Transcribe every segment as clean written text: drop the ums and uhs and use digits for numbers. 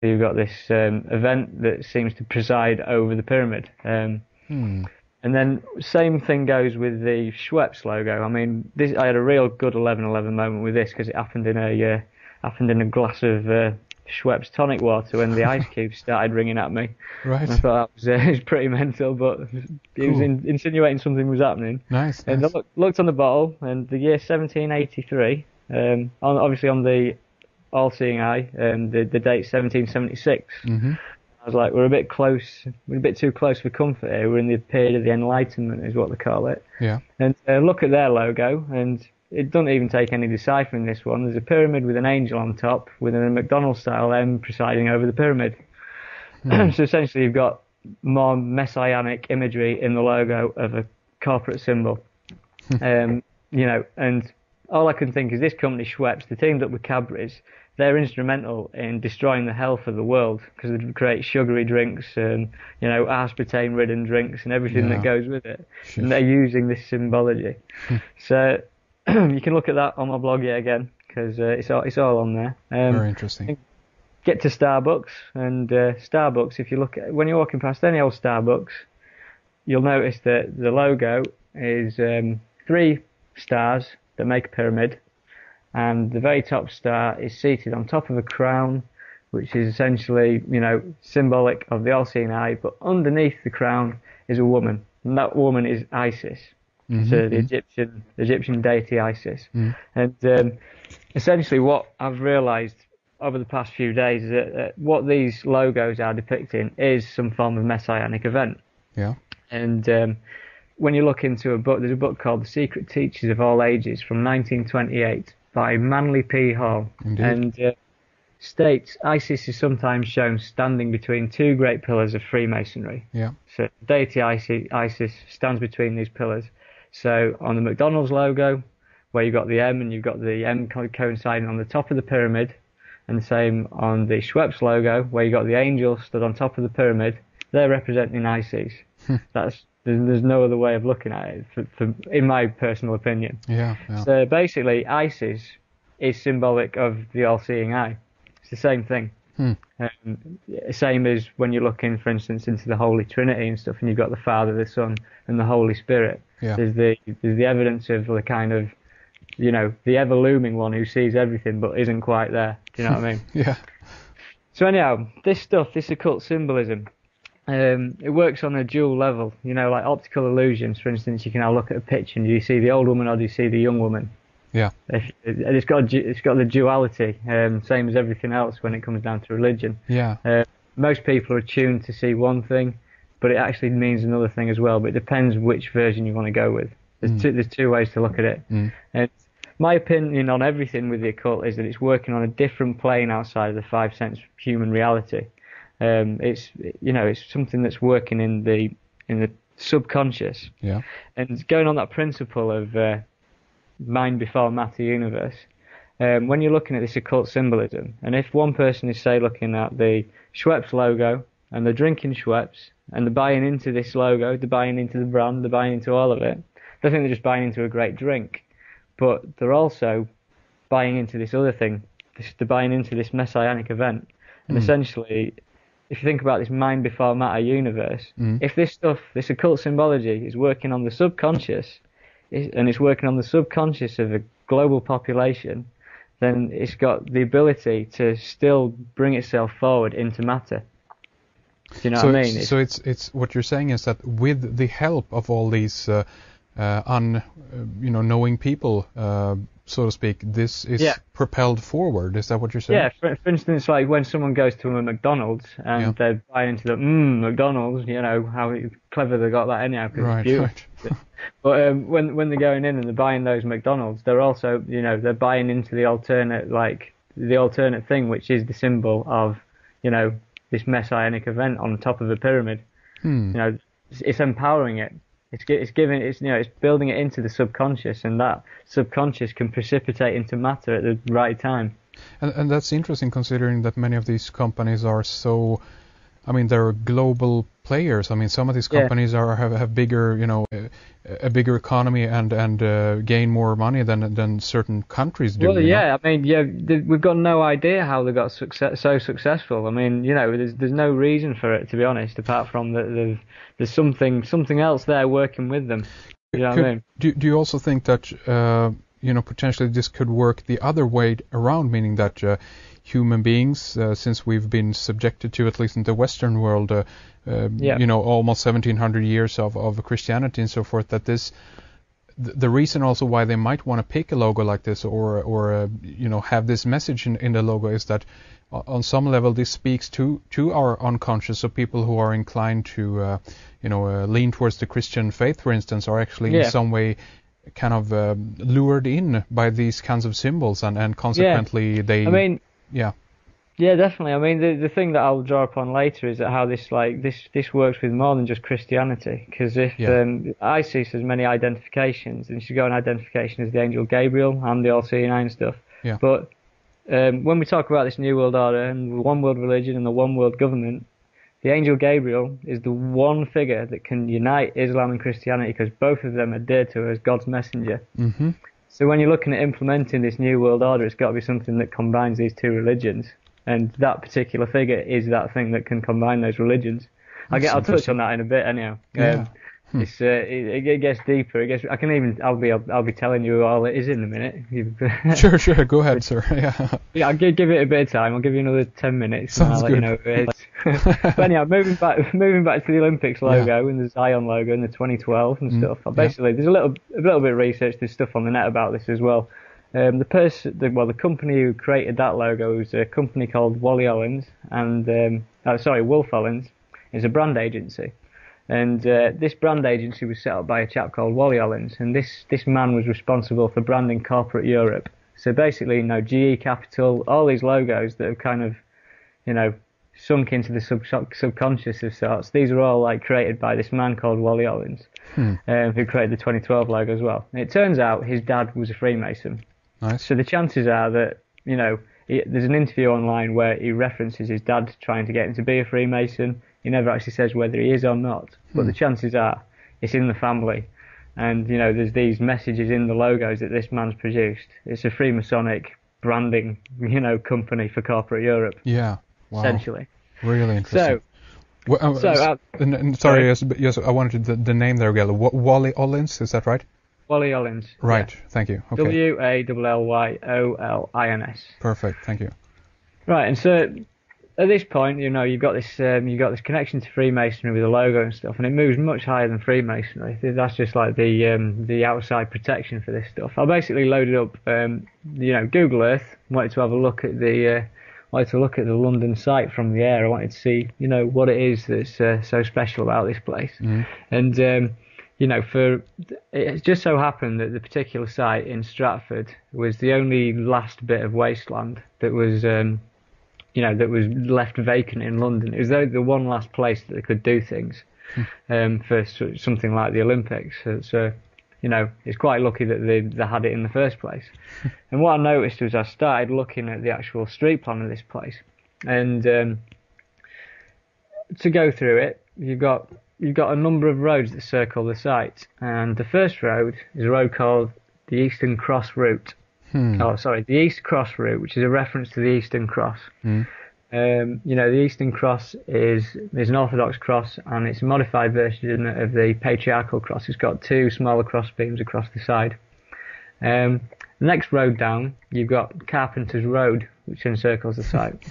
you've got this event that seems to preside over the pyramid. And then same thing goes with the Schweppes logo. I mean, I had a real good 11/11 moment with this because it happened in a glass of Schweppes tonic water when the ice cubes started ringing at me. Right. And I thought that was, it was pretty mental, but it was insinuating something was happening. Nice. And I looked on the bottle, and the year 1783, obviously on the all-seeing eye, the date 1776. Mm-hmm. I was like, we're a bit too close for comfort here. We're in the period of the Enlightenment, is what they call it. Yeah. And look at their logo, and it doesn't even take any deciphering this one. There's a pyramid with an angel on top, with a McDonald's-style M presiding over the pyramid. So essentially, you've got more messianic imagery in the logo of a corporate symbol. And all I can think is this company, Schweppes, they teamed up with Cadbury's. They're instrumental in destroying the health of the world because they create sugary drinks and, aspartame-ridden drinks and everything that goes with it. And they're using this symbology. So you can look at that on my blog yet again because it's all on there. Very interesting. Get to Starbucks, and Starbucks, if you look at when you're walking past any old Starbucks, you'll notice that the logo is 3 stars that make a pyramid. And the very top star is seated on top of a crown, which is essentially, symbolic of the all-seeing eye. But underneath the crown is a woman, and that woman is Isis, so the Egyptian deity Isis. And essentially, what I've realised over the past few days is that what these logos are depicting is some form of messianic event. Yeah. And when you look into a book, there's a book called The Secret Teachers of All Ages from 1928. By Manly P. Hall. Indeed. And states Isis is sometimes shown standing between 2 great pillars of Freemasonry. Yeah. So deity Isis stands between these pillars. So on the McDonald's logo, where you've got the M and you've got the M coinciding on the top of the pyramid, and the same on the Schweppes logo, where you've got the angel stood on top of the pyramid, they're representing Isis. There's no other way of looking at it, in my personal opinion. Yeah. So basically, Isis is symbolic of the all-seeing eye. It's the same thing. Same as when you're looking, for instance, into the Holy Trinity and stuff, and you've got the Father, the Son, and the Holy Spirit. Yeah. There's the evidence of the kind of, the ever-looming one who sees everything but isn't quite there. Do you know what I mean? Yeah. So anyhow, this occult symbolism, it works on a dual level, like optical illusions. For instance, you can now look at a picture and do you see the old woman or do you see the young woman? Yeah. It's got the duality, same as everything else when it comes down to religion. Yeah. Most people are attuned to see one thing, but it actually means another thing as well. But it depends which version you want to go with. There's two ways to look at it. And my opinion on everything with the occult is that it's working on a different plane outside of the 5 sense human reality. It's something that's working in the subconscious. Yeah. And going on that principle of mind before matter universe, when you're looking at this occult symbolism, and if one person is, say, looking at the Schweppes logo, and they're drinking Schweppes, and they're buying into this logo, they're buying into the brand, they're buying into all of it, they think they're just buying into a great drink. But they're also buying into this other thing. They're buying into this messianic event. And essentially, if you think about this mind before matter universe, if this occult symbology is working on the subconscious, and it's working on the subconscious of a global population, then it's got the ability to still bring itself forward into matter. Do you know what I mean? So it's what you're saying is that with the help of all these knowing people, so to speak, this is propelled forward. Is that what you're saying? Yeah. For instance, like when someone goes to a McDonald's and they're buying into the McDonald's, how clever they got that anyhow. Right. But when they're going in and they're buying those McDonald's, they're also, they're buying into the alternate thing, which is the symbol of, this messianic event on top of a pyramid. It's empowering it. It's building it into the subconscious, and that subconscious can precipitate into matter at the right time. And that's interesting, considering that many of these companies are so, they're global players. I mean, some of these companies have bigger, a bigger economy and gain more money than certain countries do. Well, I mean, we've got no idea how they got so successful. I mean, there's no reason for it, to be honest, apart from that there's something else there working with them. You know what I mean? Do you also think that potentially this could work the other way around, meaning that human beings, since we've been subjected to, at least in the Western world, almost 1700 years of Christianity and so forth, that the reason also why they might want to pick a logo like this or have this message in the logo is that on some level this speaks to our unconscious. So people who are inclined to lean towards the Christian faith, for instance, are actually in some way kind of lured in by these kinds of symbols, and consequently they. I mean, yeah. Yeah, definitely. I mean, the thing that I'll draw upon later is that how this works with more than just Christianity. Because if ISIS has many identifications, and she's got an identification as the angel Gabriel and the all-seeing eye and stuff. Yeah. But when we talk about this New World Order and the one world religion and the one world government, the angel Gabriel is the one figure that can unite Islam and Christianity, because both of them adhere to her as God's messenger. Mm-hmm. So when you're looking at implementing this New World Order, it's got to be something that combines these two religions. And that particular figure is that thing that can combine those religions. I'll touch on that in a bit, anyhow. It gets deeper. I'll be telling you all it is in a minute. Sure. Go ahead, sir. Yeah. I'll give it a bit of time. I'll give you another 10 minutes. Sounds good. And I'll let you know who it is. But anyhow, moving back to the Olympics logo and the Zion logo and the 2012 and stuff. Basically, there's a little bit of research. There's stuff on the net about this as well. The company who created that logo was a company called Wolf Ollins. It's a brand agency, and this brand agency was set up by a chap called Wally Ollins, and this man was responsible for branding corporate Europe. So basically, GE Capital, all these logos that have kind of, sunk into the subconscious of sorts. These are all created by this man called Wally Ollins, who created the 2012 logo as well. And it turns out his dad was a Freemason. Nice. So the chances are that, there's an interview online where he references his dad trying to get him to be a Freemason. He never actually says whether he is or not, but the chances are it's in the family. And, there's these messages in the logos that this man's produced. It's a Freemasonic branding, company for corporate Europe. Yeah. Wow. Essentially. Really interesting. Sorry, yes, I wanted the name there again. Wally Ollins, is that right? Wally Ollins. Right, yeah. Thank you. Okay. Wallyollins. Perfect, thank you. Right, and so at this point, you've got this connection to Freemasonry with the logo and stuff, and it moves much higher than Freemasonry. That's just like the outside protection for this stuff. I basically loaded up, Google Earth. Wanted to have a look at the London site from the air. I wanted to see, what it is that's so special about this place. Mm. And it just so happened that the particular site in Stratford was the only last bit of wasteland that was, that was left vacant in London. It was the one last place that they could do things for something like the Olympics. So it's quite lucky that they had it in the first place. And what I noticed was I started looking at the actual street plan of this place, and to go through it, you've got a number of roads that circle the site, and the first road is a road called the Eastern Cross Route. The East Cross Route, which is a reference to the Eastern Cross. The Eastern Cross is an Orthodox cross, and it's a modified version of the Patriarchal cross. It's got two smaller cross beams across the side. The next road down, you've got Carpenter's Road, which encircles the site.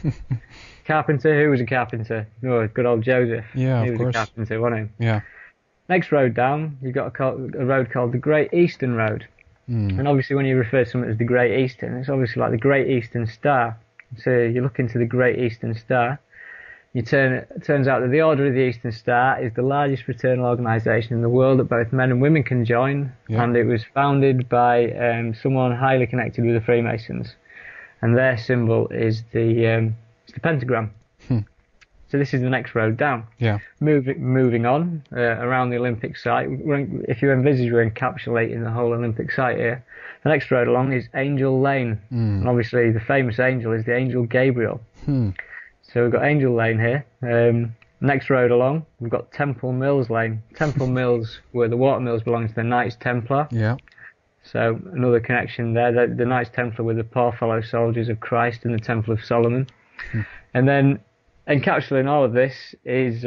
Carpenter, who was a carpenter? Oh, good old Joseph. Yeah, he was a carpenter, wasn't he? Yeah. Next road down, you've got a road called the Great Eastern Road. And obviously when you refer to something as the Great Eastern, it's obviously like the Great Eastern Star. So you look into the Great Eastern Star. It turns out that the Order of the Eastern Star is the largest fraternal organisation in the world that both men and women can join, and it was founded by someone highly connected with the Freemasons, and their symbol is the pentagram. So this is the next road down. Yeah. Moving on around the Olympic site. If you envisage we're encapsulating the whole Olympic site here, the next road along is Angel Lane, and obviously the famous angel is the angel Gabriel. So we've got Angel Lane here. Next road along, we've got Temple Mills Lane. Temple Mills, where the water mills belong to the Knights Templar. Yeah. So another connection there. The Knights Templar were the poor fellow soldiers of Christ in the Temple of Solomon. And then encapsulating all of this is